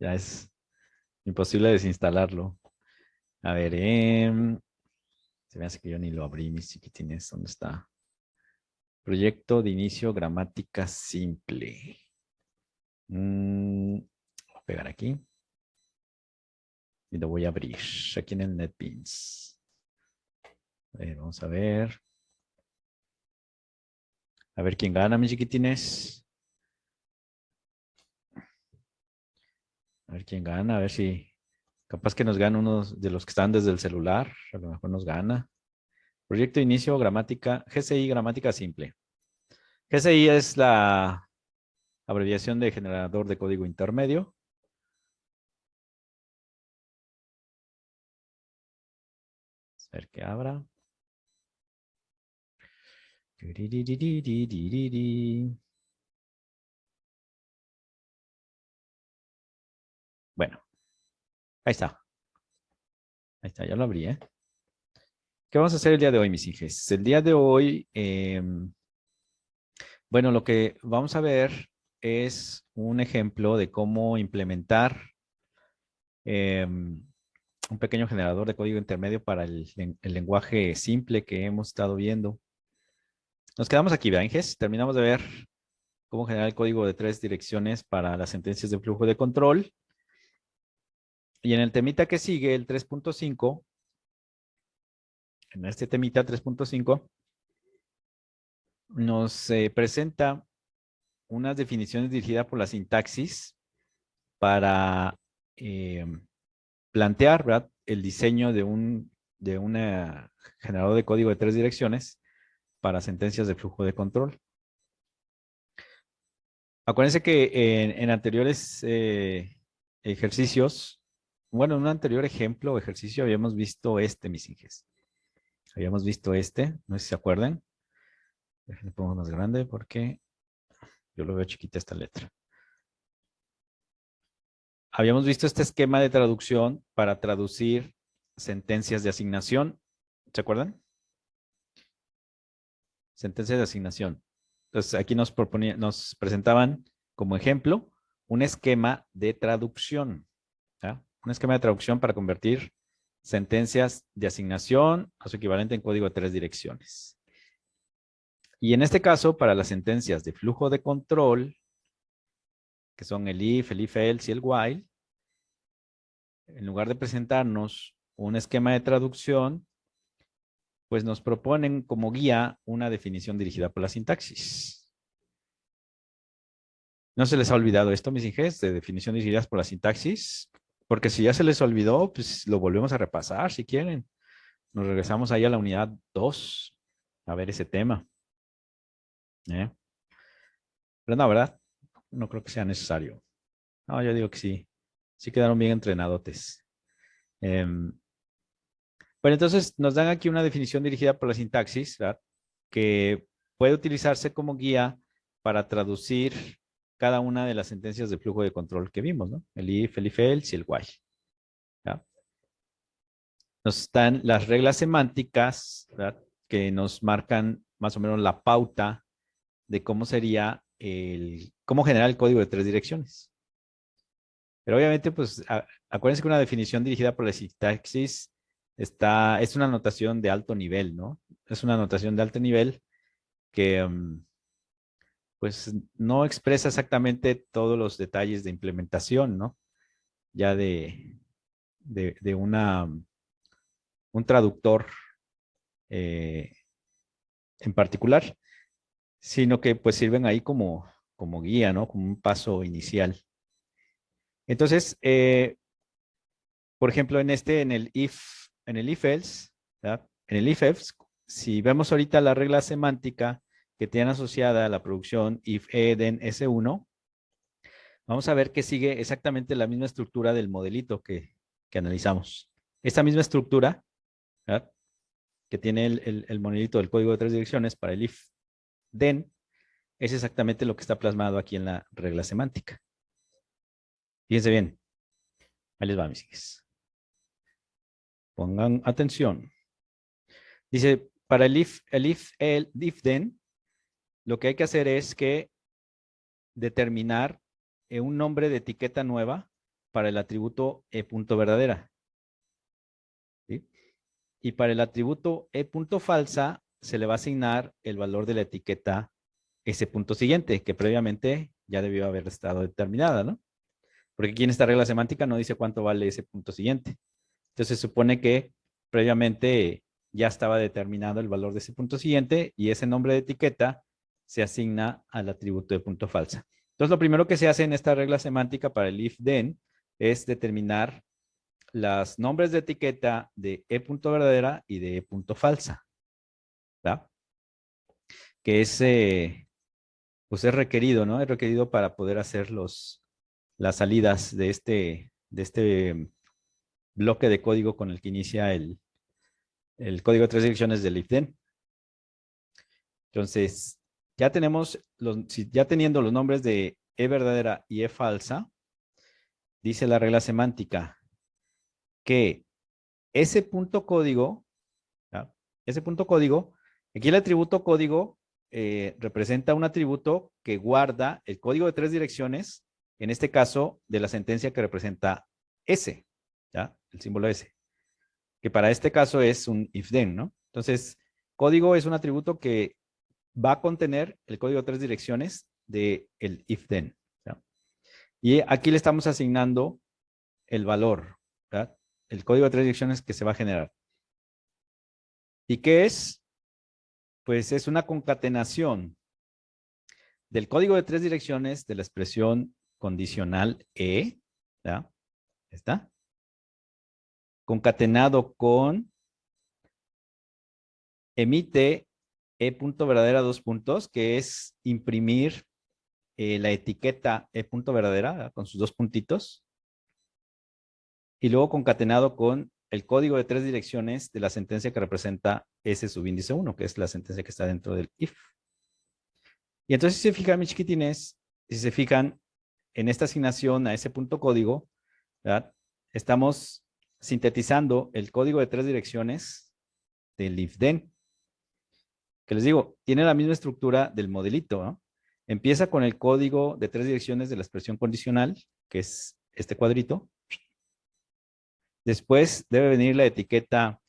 Ya es imposible desinstalarlo. A ver, se me hace que yo ni lo abrí, mis chiquitines. ¿Dónde está? Proyecto de inicio gramática simple. Voy a pegar aquí. Y lo voy a abrir aquí en el NetBeans. A ver, vamos a ver. A ver quién gana, mis chiquitines. A ver quién gana, a ver si capaz que nos gana uno de los que están desde el celular. A lo mejor nos gana. Proyecto de inicio gramática, GCI gramática simple. GCI es la abreviación de generador de código intermedio. A ver que abra. Bueno, ahí está. Ahí está, ya lo abrí, ¿eh? ¿Qué vamos a hacer el día de hoy, mis hijos? El día de hoy, bueno, lo que vamos a ver es un ejemplo de cómo implementar un pequeño generador de código intermedio para el lenguaje simple que hemos estado viendo. Nos quedamos aquí, ¿verdad, Inges? Terminamos de ver cómo generar el código de 3 direcciones para las sentencias de flujo de control. Y en el temita que sigue, el 3.5, en este temita 3.5, nos presenta unas definiciones dirigidas por la sintaxis para plantear, ¿verdad?, el diseño de una generador de código de 3 direcciones para sentencias de flujo de control. Acuérdense que en anteriores ejercicios, bueno, en un anterior ejemplo o ejercicio habíamos visto mis hijos. Habíamos visto no sé si se acuerdan. Déjenme pongo más grande porque yo lo veo chiquita esta letra. Habíamos visto este esquema de traducción para traducir sentencias de asignación. ¿Se acuerdan? Sentencias de asignación. Entonces, aquí nos presentaban como ejemplo un esquema de traducción. ¿Ya? Un esquema de traducción para convertir sentencias de asignación a su equivalente en código de 3 direcciones. Y en este caso, para las sentencias de flujo de control, que son el if else y el while, en lugar de presentarnos un esquema de traducción, pues nos proponen como guía una definición dirigida por la sintaxis. ¿No se les ha olvidado esto, mis hijos, de definición dirigida por la sintaxis? Porque si ya se les olvidó, pues lo volvemos a repasar si quieren. Nos regresamos ahí a la unidad 2 a ver ese tema. Pero no, ¿verdad? No creo que sea necesario. No, yo digo que sí. Sí quedaron bien entrenadotes. Bueno, entonces nos dan aquí una definición dirigida por la sintaxis, ¿verdad?, que puede utilizarse como guía para traducir cada una de las sentencias de flujo de control que vimos, ¿no? El if else y el while. ¿Ya? Nos están las reglas semánticas, ¿verdad?, que nos marcan más o menos la pauta de cómo sería cómo generar el código de 3 direcciones. Pero obviamente, pues, acuérdense que una definición dirigida por la sintaxis es una notación de alto nivel, ¿no? Es una notación de alto nivel que, pues, no expresa exactamente todos los detalles de implementación, ¿no? Ya de un traductor eh, en particular, sino que, pues, sirven ahí como guía, ¿no? Como un paso inicial. Entonces, por ejemplo, en el if else, ¿verdad? En el if else, si vemos ahorita la regla semántica que tiene asociada a la producción if then S1, vamos a ver que sigue exactamente la misma estructura del modelito que analizamos. Esta misma estructura, ¿verdad?, que tiene el modelito del código de 3 direcciones para el if then, es exactamente lo que está plasmado aquí en la regla semántica. Fíjense bien. Ahí les va, mis hijos. Pongan atención. Dice, para el if then, lo que hay que hacer es que determinar un nombre de etiqueta nueva para el atributo e.verdadera. ¿Sí? Y para el atributo e.falsa se le va a asignar el valor de la etiqueta s.siguiente, que previamente ya debió haber estado determinada, ¿no? Porque aquí en esta regla semántica no dice cuánto vale ese punto siguiente. Entonces se supone que previamente ya estaba determinado el valor de ese punto siguiente y ese nombre de etiqueta se asigna al atributo de punto falsa. Entonces lo primero que se hace en esta regla semántica para el if then es determinar los nombres de etiqueta de e.verdadera y de e.falsa, ¿verdad? Que es, pues es requerido, ¿no? Es requerido para poder hacer las salidas de este bloque de código con el que inicia el código de 3 direcciones del if then. Entonces, ya tenemos, ya teniendo los nombres de e verdadera y e falsa, dice la regla semántica que ese punto código, ¿ya? Ese punto código, aquí el atributo código representa un atributo que guarda el código de 3 direcciones, en este caso de la sentencia que representa S, ¿ya? El símbolo S, que para este caso es un if then, ¿no? Entonces, código es un atributo que va a contener el código de 3 direcciones del if then, ¿ya? Y aquí le estamos asignando el valor, ¿ya? El código de 3 direcciones que se va a generar. ¿Y qué es? Pues es una concatenación del código de 3 direcciones de la expresión condicional E, ¿ya? ¿Está? Concatenado con emite e.verdadera dos puntos, que es imprimir la etiqueta e.verdadera, ¿verdad? Con sus dos puntitos. Y luego concatenado con el código de 3 direcciones de la sentencia que representa S subíndice 1, que es la sentencia que está dentro del if. Y entonces, si se fijan, mis chiquitines, si se fijan en esta asignación a ese punto código, ¿verdad? Estamos sintetizando el código de 3 direcciones del if then. Que les digo, tiene la misma estructura del modelito, ¿no? Empieza con el código de 3 direcciones de la expresión condicional, que es este cuadrito. Después debe venir la etiqueta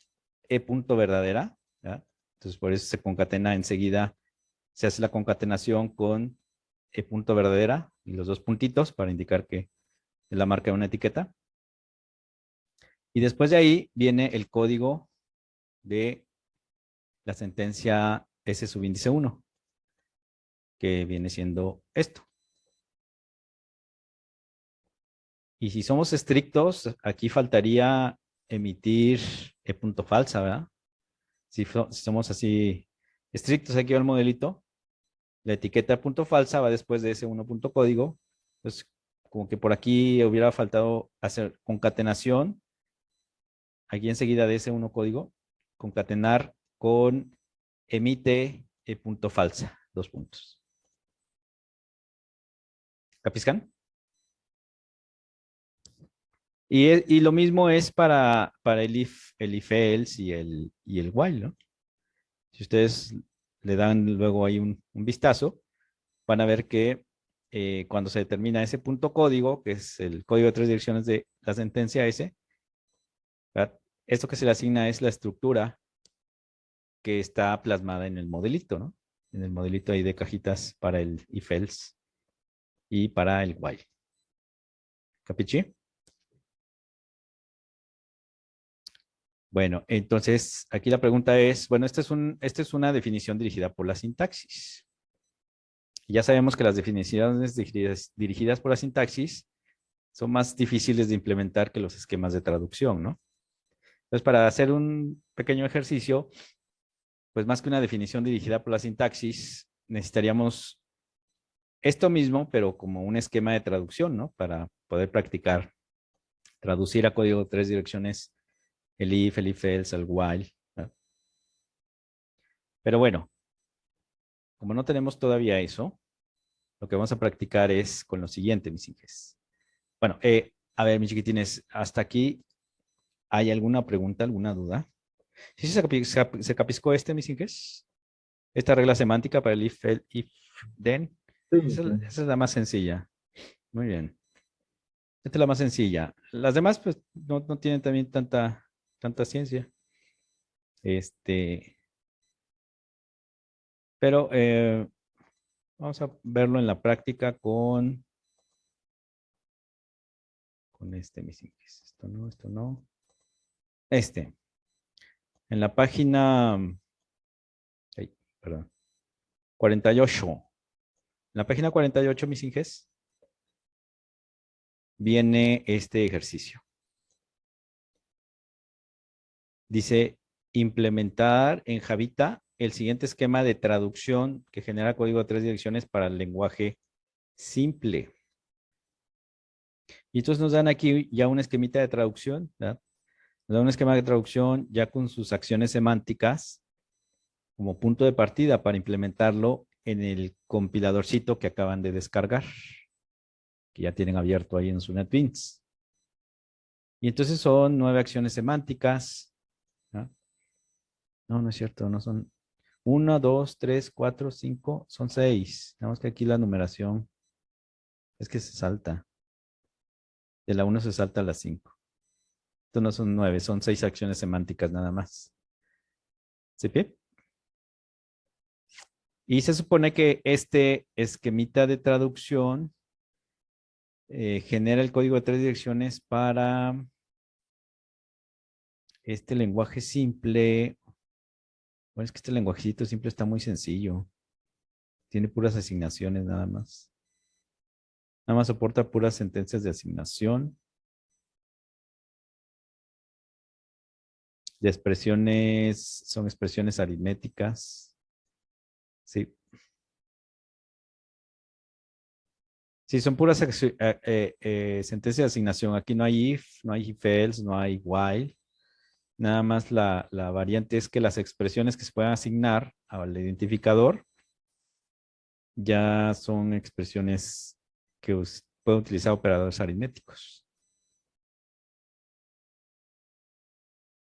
e.verdadera, ¿ya? Entonces por eso se concatena enseguida, se hace la concatenación con e.verdadera y los dos puntitos para indicar que es la marca de una etiqueta. Y después de ahí viene el código de la sentencia S subíndice 1, que viene siendo esto. Y si somos estrictos, aquí faltaría emitir e.falsa, ¿verdad? Si somos así estrictos, aquí va el modelito. La etiqueta punto falsa va después de ese 1 punto código. Entonces, como que por aquí hubiera faltado hacer concatenación. Aquí enseguida de ese 1 código, concatenar con emite punto falsa, dos puntos. ¿Capiscan? Y lo mismo es para el if else y el while, ¿no? Si ustedes le dan luego ahí un vistazo, van a ver que cuando se determina ese punto código, que es el código de 3 direcciones de la sentencia S, ¿verdad? Esto que se le asigna es la estructura que está plasmada en el modelito, ¿no? En el modelito ahí de cajitas para el if else y para el while. ¿Capichi? Bueno, entonces aquí la pregunta es, bueno, esta es una definición dirigida por la sintaxis. Ya sabemos que las definiciones dirigidas por la sintaxis son más difíciles de implementar que los esquemas de traducción, ¿no? Entonces, para hacer un pequeño ejercicio, pues más que una definición dirigida por la sintaxis, necesitaríamos esto mismo, pero como un esquema de traducción, ¿no? Para poder practicar, traducir a código de 3 direcciones el if else, el while, ¿no? Pero bueno, como no tenemos todavía eso, lo que vamos a practicar es con lo siguiente, mis hijos. Bueno, a ver, mis chiquitines, hasta aquí, ¿hay alguna pregunta, alguna duda? ¿Sí se capiscó mis hijos? Esta regla semántica para el if then. Sí, Esa sí. es la más sencilla. Muy bien. probablemente la más sencilla. Las demás, pues, no tienen también tanta ciencia. Pero vamos a verlo en la práctica con mis inglés. Esto no. En la página, ay, perdón, 48. En la página 48, mis inges, viene este ejercicio. Dice, implementar en Javita el siguiente esquema de traducción que genera código de 3 direcciones para el lenguaje simple. Y entonces nos dan aquí ya un esquemita de traducción, ¿verdad? Nos dan un esquema de traducción ya con sus acciones semánticas como punto de partida para implementarlo en el compiladorcito que acaban de descargar, que ya tienen abierto ahí en su NetBeans. Y entonces son 9 acciones semánticas. No, no es cierto, no son 1, 2, 3, 4, 5, son 6. Nada más que aquí la numeración es que se salta. De la 1 se salta a la 5. Esto no son 9, son 6 acciones semánticas nada más. ¿Sí, Pip? Y se supone que este esquemita de traducción genera el código de 3 direcciones para este lenguaje simple. Bueno, es que este lenguajecito simple está muy sencillo. Tiene puras asignaciones nada más. Nada más soporta puras sentencias de asignación. De expresiones, son expresiones aritméticas. Sí. Sí, son puras sentencias de asignación. Aquí no hay if, no hay if else, no hay while. Nada más la variante es que las expresiones que se puedan asignar al identificador ya son expresiones que pueden utilizar operadores aritméticos.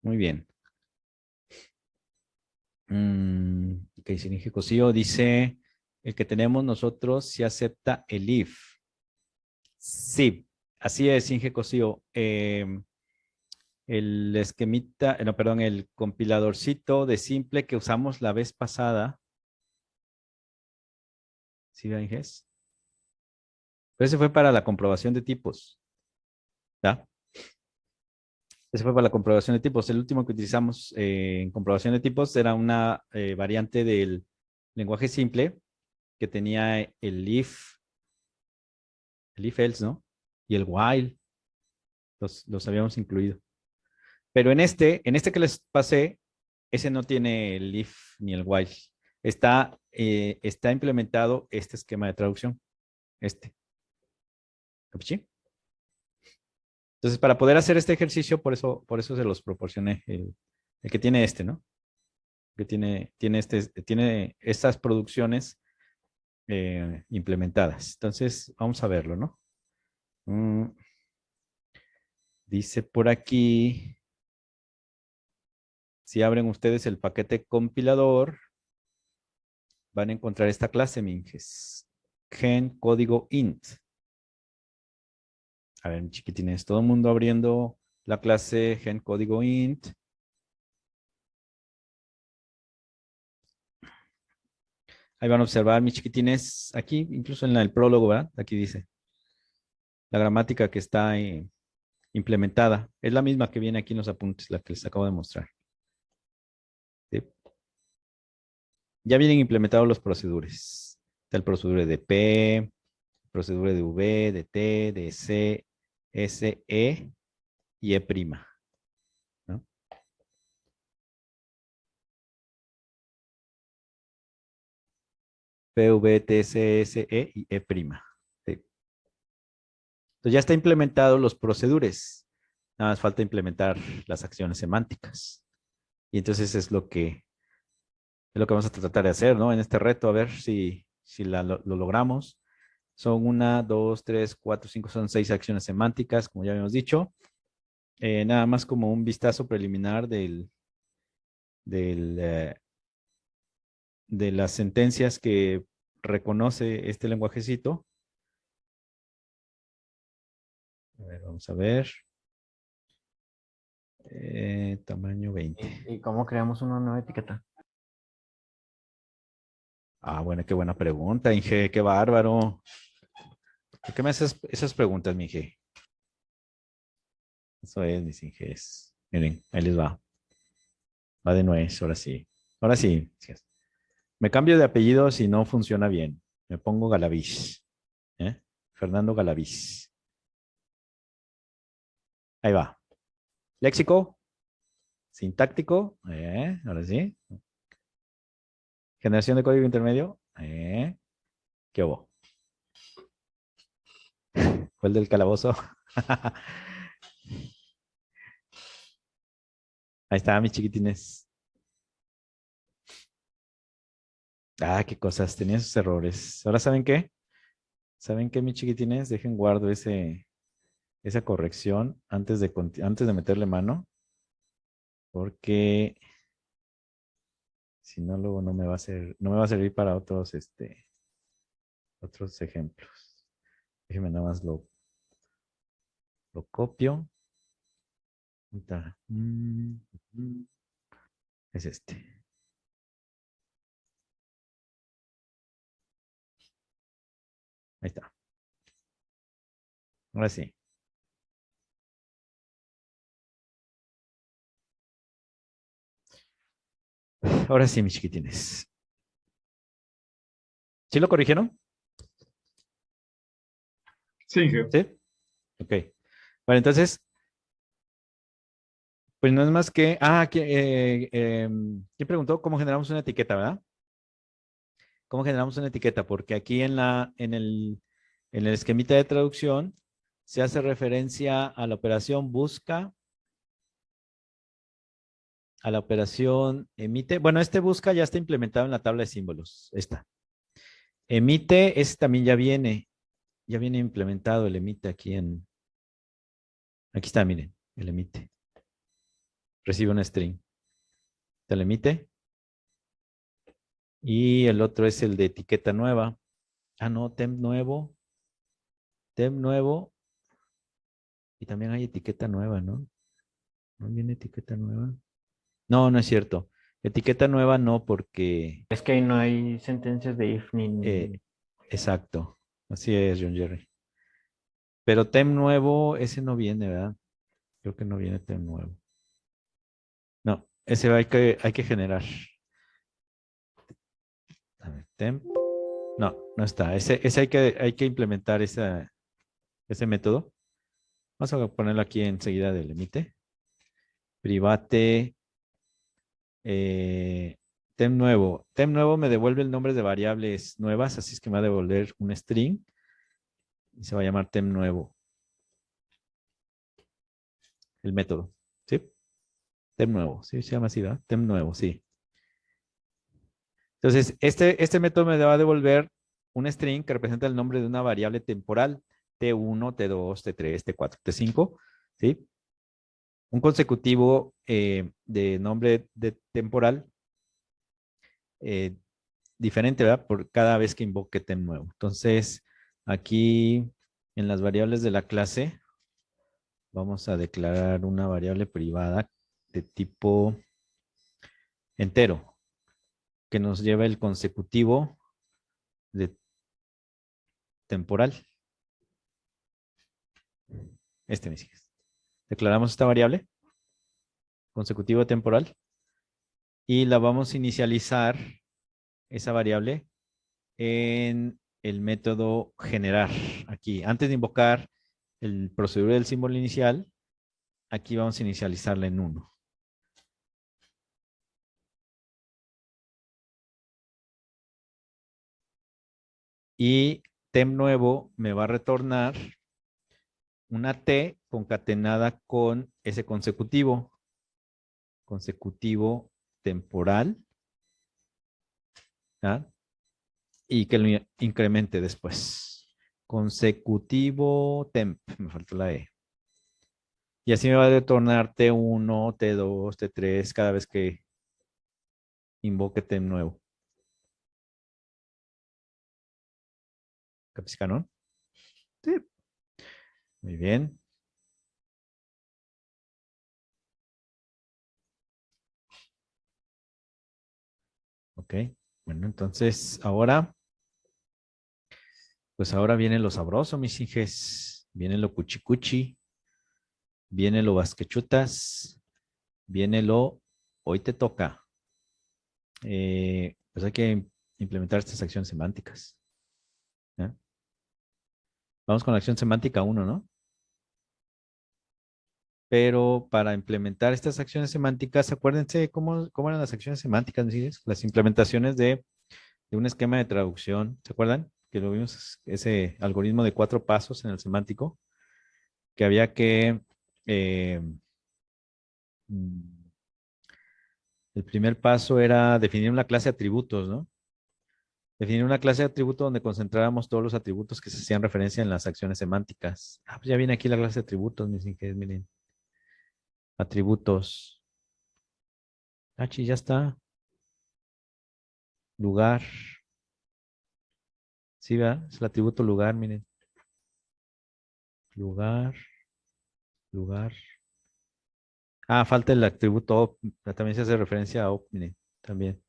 Muy bien. Ok, Sinige Cosío dice, el que tenemos nosotros si acepta el if. Sí, así es, Inge Cosío. El esquemita, no, perdón, el compiladorcito de simple que usamos la vez pasada. ¿Sí, Inges? Pero ese fue para la comprobación de tipos. ¿Ya? Ese fue para la comprobación de tipos. El último que utilizamos en comprobación de tipos era una variante del lenguaje simple que tenía el if else, ¿no? Y el while. Los habíamos incluido. Pero en este que les pasé, ese no tiene el if ni el while. Está implementado este esquema de traducción. ¿Capichi? Entonces, para poder hacer este ejercicio, por eso se los proporcioné. El que tiene ¿no? Que tiene estas producciones implementadas. Entonces, vamos a verlo, ¿no? Dice por aquí, si abren ustedes el paquete compilador, van a encontrar esta clase, minges. Gen código int. A ver, chiquitines, todo el mundo abriendo la clase gen código int. Ahí van a observar, mis chiquitines, aquí, incluso en el prólogo, ¿verdad? Aquí dice la gramática que está implementada. Es la misma que viene aquí en los apuntes, la que les acabo de mostrar. ¿Sí? Ya vienen implementados los procedures. Está el procedure de P, procedure de V, de T, de C, S, E y E'. ¿No? P, V, T, C, S, E y E'. ¿Sí? Entonces ya está implementado los procedures. Nada más falta implementar las acciones semánticas. Y entonces es lo que vamos a tratar de hacer, ¿no? En este reto, a ver si lo logramos. Son 1, 2, 3, 4, 5, son 6 acciones semánticas, como ya habíamos dicho. Nada más como un vistazo preliminar del, de las sentencias que reconoce este lenguajecito. A ver, vamos a ver. Tamaño 20. ¿Y cómo creamos una nueva etiqueta? Ah, bueno, qué buena pregunta, Inge. Qué bárbaro. ¿Por qué me haces esas preguntas, mi Inge? Eso es, mis Inges. Miren, ahí les va. Va de nuez, ahora sí. Ahora sí. Me cambio de apellido si no funciona bien. Me pongo Galaviz. ¿Eh? Fernando Galaviz. Ahí va. Léxico, sintáctico. Ahora sí. Generación de código intermedio. ¿Qué hubo? ¿Fue el del calabozo? Ahí está, mis chiquitines. Ah, qué cosas. Tenía sus errores. Ahora, ¿saben qué? ¿Saben qué, mis chiquitines? Dejen guardo esa corrección antes de meterle mano. Porque si no, luego no me va a servir para otros ejemplos. Déjenme nada más lo copio. Ahí está. Es este. Ahí está. Ahora sí. Ahora sí, mis chiquitines. ¿Sí lo corrigieron? Sí, Inge. Sí. Ok. Bueno, entonces, pues no es más que. ¿Quién preguntó cómo generamos una etiqueta, verdad? ¿Cómo generamos una etiqueta? Porque aquí en el esquemita de traducción se hace referencia a la operación busca, a la operación emite. Bueno, este busca ya está implementado en la tabla de símbolos. Esta. Emite, ese también ya viene implementado el emite aquí está, miren, el emite. Recibe una string. Se le emite. Y el otro es el de etiqueta nueva. Ah, no, temp nuevo. Y también hay etiqueta nueva, ¿no? ¿No viene etiqueta nueva? No, no es cierto. Etiqueta nueva no, porque. Es que ahí no hay sentencias de if eh, ni... exacto. Así es, John Jerry. Pero temp nuevo, ese no viene, ¿verdad? Creo que no viene temp nuevo. No, ese hay que generar. A ver, temp. No, no está. Ese hay que implementar ese método. Vamos a ponerlo aquí enseguida del emite. Private. Temp nuevo. Temp nuevo me devuelve el nombre de variables nuevas, así es que me va a devolver un string y se va a llamar temp nuevo, el método. ¿Sí? Temp nuevo, ¿sí? Se llama así, ¿verdad? Temp nuevo, sí. Entonces, este método me va a devolver un string que representa el nombre de una variable temporal, T1, T2, T3, T4, T5, ¿sí? Un consecutivo de nombre de temporal eh, diferente, ¿verdad? Por cada vez que invoque temp nuevo. Entonces, aquí en las variables de la clase, vamos a declarar una variable privada de tipo entero, que nos lleva el consecutivo de temporal. Me sigues. Declaramos esta variable, consecutivo temporal, y la vamos a inicializar, esa variable, en el método generar. Aquí, antes de invocar el proceduro del símbolo inicial, aquí vamos a inicializarla en 1. Y temp nuevo me va a retornar una T concatenada con ese consecutivo temporal, ¿ah? Y que lo incremente después. Consecutivo temp, me faltó la E. Y así me va a retornar T1, T2, T3 cada vez que invoque temp nuevo. ¿Capiscaron? Sí. Muy bien. Ok. Bueno, entonces ahora, pues ahora viene lo sabroso, mis hijes. Viene lo cuchicuchi, viene lo basquechutas, viene lo hoy te toca. Pues hay que implementar estas acciones semánticas. ¿Ya? Vamos con la acción semántica 1, ¿no? Pero para implementar estas acciones semánticas, acuérdense cómo eran las acciones semánticas, mis hijos? Las implementaciones de un esquema de traducción. ¿Se acuerdan? Que lo vimos, ese algoritmo de 4 pasos en el semántico, que había que eh, mm, el primer paso era definir una clase de atributos, ¿no? Definir una clase de atributo donde concentráramos todos los atributos que se hacían referencia en las acciones semánticas. Ah, pues ya viene aquí la clase de atributos, mis ingenieros, miren. Atributos. Ah, sí, ya está. Lugar. Sí, ¿verdad? Es el atributo lugar, miren. Lugar, lugar. Ah, falta el atributo op. También se hace referencia a op, miren, también.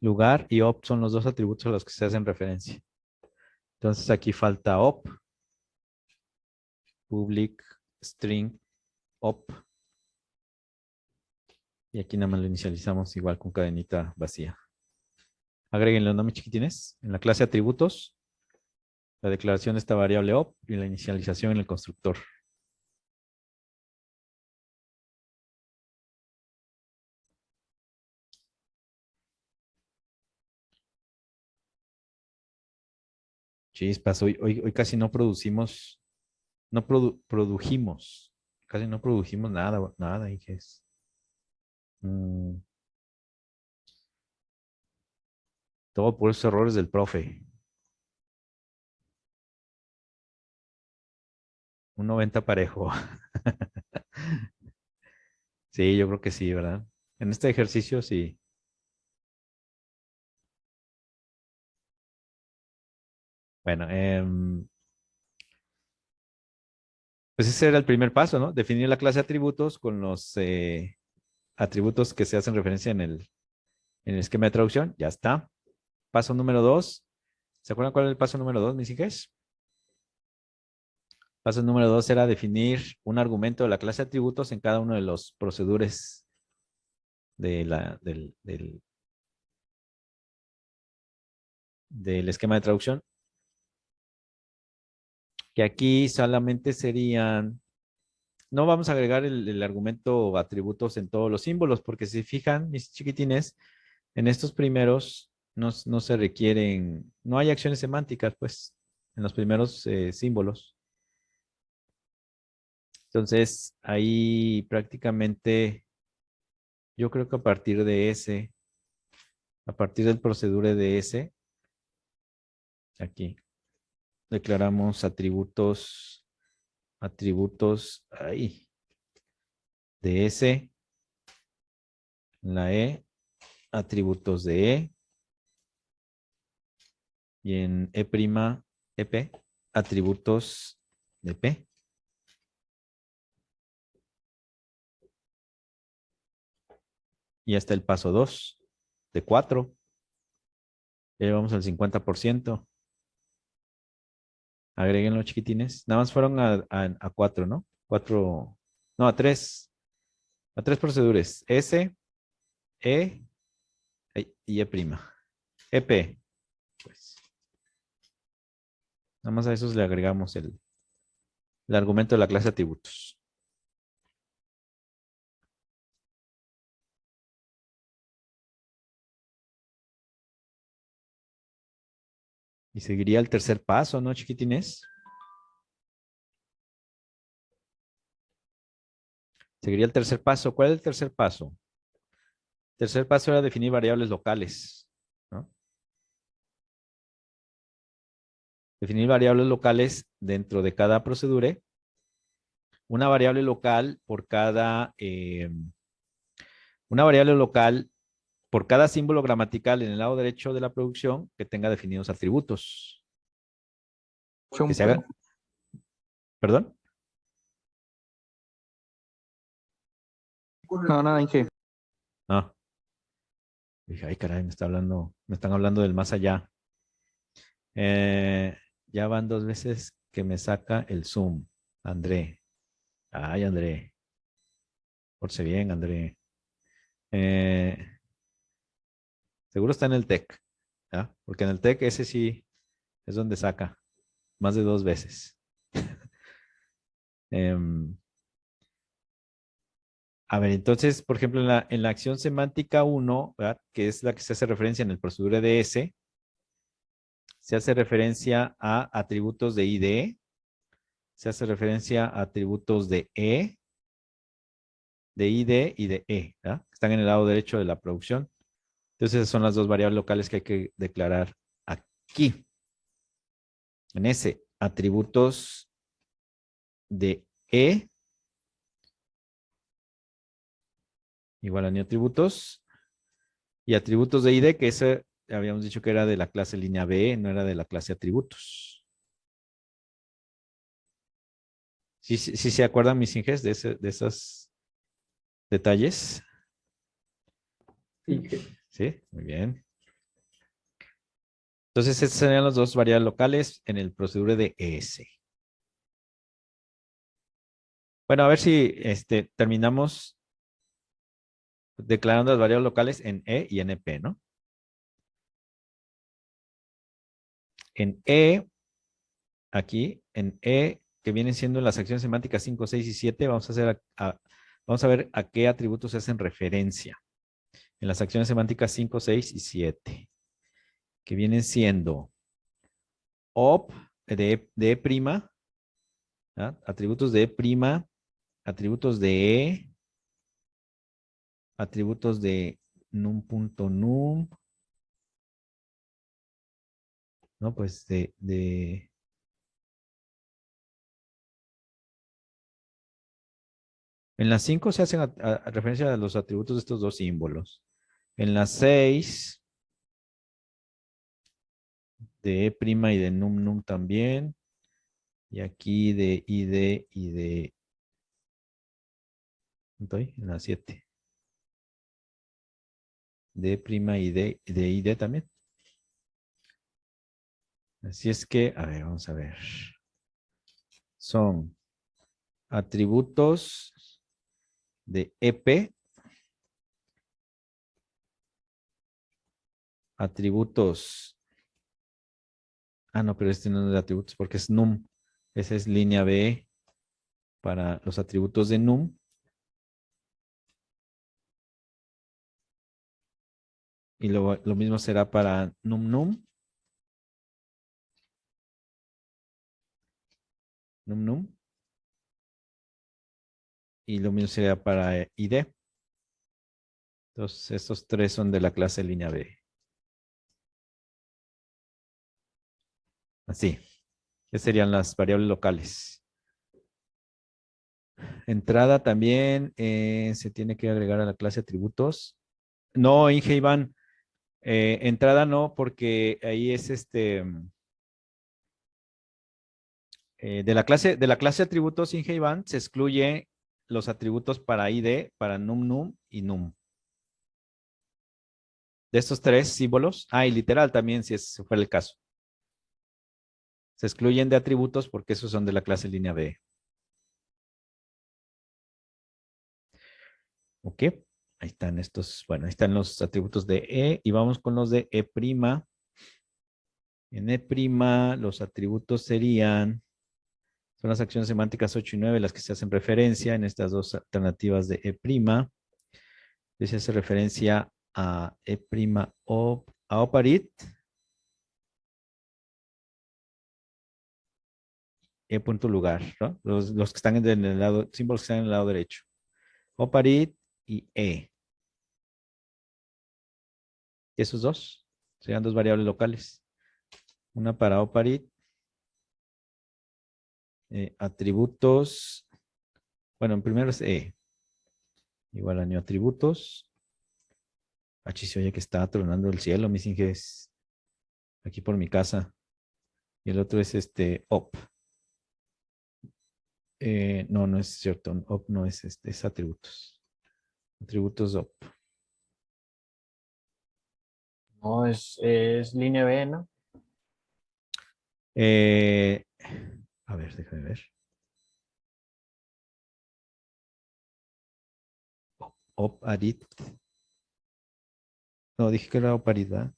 Lugar y op son los dos atributos a los que se hacen referencia. Entonces aquí falta op, public, string, op. Y aquí nada más lo inicializamos igual con cadenita vacía. Agréguenlo, ¿no, mis chiquitines? En la clase atributos, la declaración de esta variable op y la inicialización en el constructor. Chispas, hoy casi no producimos, no produjimos, casi no produjimos nada, hijes. Mm, todo por esos errores del profe. Un 90 parejo. Sí, yo creo que sí, ¿verdad? En este ejercicio sí. Bueno, pues ese era el primer paso, ¿no? Definir la clase de atributos con los atributos que se hacen referencia en el esquema de traducción. Ya está. Paso número 2. ¿Se acuerdan cuál es el paso número 2, mis hijas? Paso número 2 era definir un argumento de la clase de atributos en cada uno de los procedures del esquema de traducción. Que aquí solamente serían, no vamos a agregar el argumento atributos en todos los símbolos, porque si fijan, mis chiquitines, en estos primeros no se requieren, no hay acciones semánticas, pues, en los primeros símbolos. Entonces, ahí prácticamente, yo creo que a partir del procedure de ese, aquí, declaramos atributos, ahí, de ese, la E, atributos de E, y en E', EP, atributos de P. Y hasta el paso 2 de 4. Ya vamos al 50%. Agréguenlo, chiquitines. Nada más fueron a 4, ¿no? 4, no, a 3. A 3 proceduras. S, E y E'. EP. Pues. Nada más a esos le agregamos el argumento de la clase atributos. Y seguiría el tercer paso, ¿no, chiquitines? Seguiría el tercer paso. ¿Cuál es el tercer paso? El tercer paso era definir variables locales, ¿no? Definir variables locales dentro de cada procedura. Una variable local por una variable local por cada símbolo gramatical en el lado derecho de la producción que tenga definidos atributos. Que se haga, ¿perdón? No, nada, Inge. No. Dije, ay, caray, me están hablando del más allá. Ya van 2 veces que me saca el Zoom. André. Ay, André. Porse bien, André. Eh, seguro está en el TEC, ¿ya? Porque en el TEC ese sí es donde saca más de 2 veces. Em, a ver, entonces, por ejemplo, en la acción semántica 1, ¿verdad? Que es la que se hace referencia en el procedure de S, se hace referencia a atributos de ID, se hace referencia a atributos de E, de ID y de E, ¿verdad? Están en el lado derecho de la producción. Entonces, esas son las dos variables locales que hay que declarar aquí. En S, atributos de E igual a ni atributos y atributos de ID, que ese habíamos dicho que era de la clase línea B, no era de la clase atributos. ¿Sí se acuerdan mis inges de esos detalles? Sí. Sí, muy bien. Entonces, estas serían las dos variables locales en el procedure de ES. Bueno, a ver si terminamos declarando las variables locales en E y en EP, ¿no? En E, aquí, en E, que vienen siendo las acciones semánticas 5, 6 y 7, vamos a ver a qué atributos se hacen referencia. En las acciones semánticas 5, 6 y 7, que vienen siendo op de E', ¿ah? Atributos de E', atributos de E, atributos de num.num, ¿no? Pues en las 5 se hacen a referencia a los atributos de estos dos símbolos. En las 6 de E' y de num también. Y aquí de ID y de... ¿Estoy? En la 7. De E' y de ID también. Así es que, a ver, vamos a ver. Son atributos de EP, atributos. Ah, no, pero este no es de atributos porque es num. Esa es línea B para los atributos de num. Y lo mismo será para num. Y lo mismo sería para ID. Entonces, estos tres son de la clase línea B. Así. ¿Qué serían las variables locales? Entrada también se tiene que agregar a la clase atributos. No, Inge Iván. Entrada no, porque ahí es de la clase atributos Inge Iván se excluye los atributos para ID, para num y num. De estos tres símbolos, y literal también, si ese fuera el caso. Se excluyen de atributos porque esos son de la clase línea B. Ok, ahí están estos, bueno, ahí están los atributos de E y vamos con los de E'. En E' los atributos serían, son las acciones semánticas 8 y 9 las que se hacen referencia en estas dos alternativas de E'. Se hace referencia a E' a oparit, E punto lugar, ¿no? Los que están en el lado, símbolos que están en el lado derecho. Oparit y E. Esos dos serían dos variables locales. Una para oparit, atributos, bueno, en primero es E, igual a new atributos. Se oye que está tronando el cielo, mis inges, aquí por mi casa. Y el otro es op. No, no es cierto, op no es es atributos. Atributos op. No, es línea B, ¿no? Eh, a ver, déjame ver. Oparit. No, dije que era oparit, ¿verdad?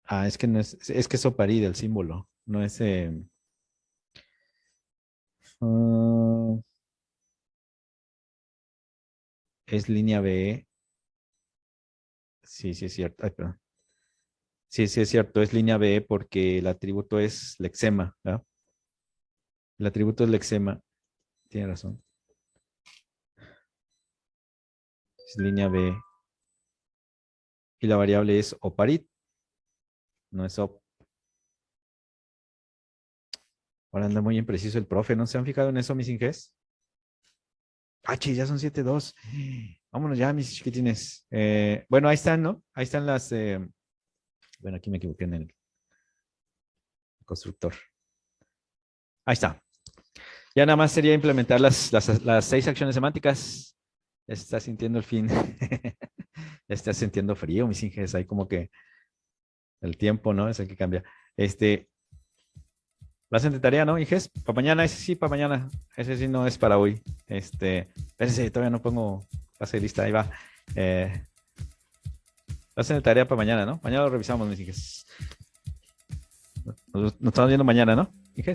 Ah, es que no es que es oparit el símbolo. No es. Ah, es línea B. Sí, sí es cierto. Ay, perdón. Sí, sí es cierto. Es línea B porque el atributo es lexema, ¿verdad? El atributo es lexema. Tiene razón. Es línea B. Y la variable es oparit. No es op. Ahora anda muy impreciso el profe. ¿No se han fijado en eso, mis inges? Ah, chis, ya son 7:02. Vámonos ya, mis chiquitines. Bueno, ahí están, ¿no? Ahí están las. Bueno, aquí me equivoqué en el constructor. Ahí está. Ya nada más sería implementar las 6 acciones semánticas. Ya se está sintiendo el fin. Ya está sintiendo frío, mis inges. Ahí como que el tiempo, ¿no? Es el que cambia. Lo hacen de tarea, ¿no, inges? Para mañana, ese sí, para mañana. Ese sí no es para hoy. Espérense, todavía no pongo base lista. Ahí va. Lo hacen de tarea para mañana, ¿no? Mañana lo revisamos, mis inges. Nos estamos viendo mañana, ¿no?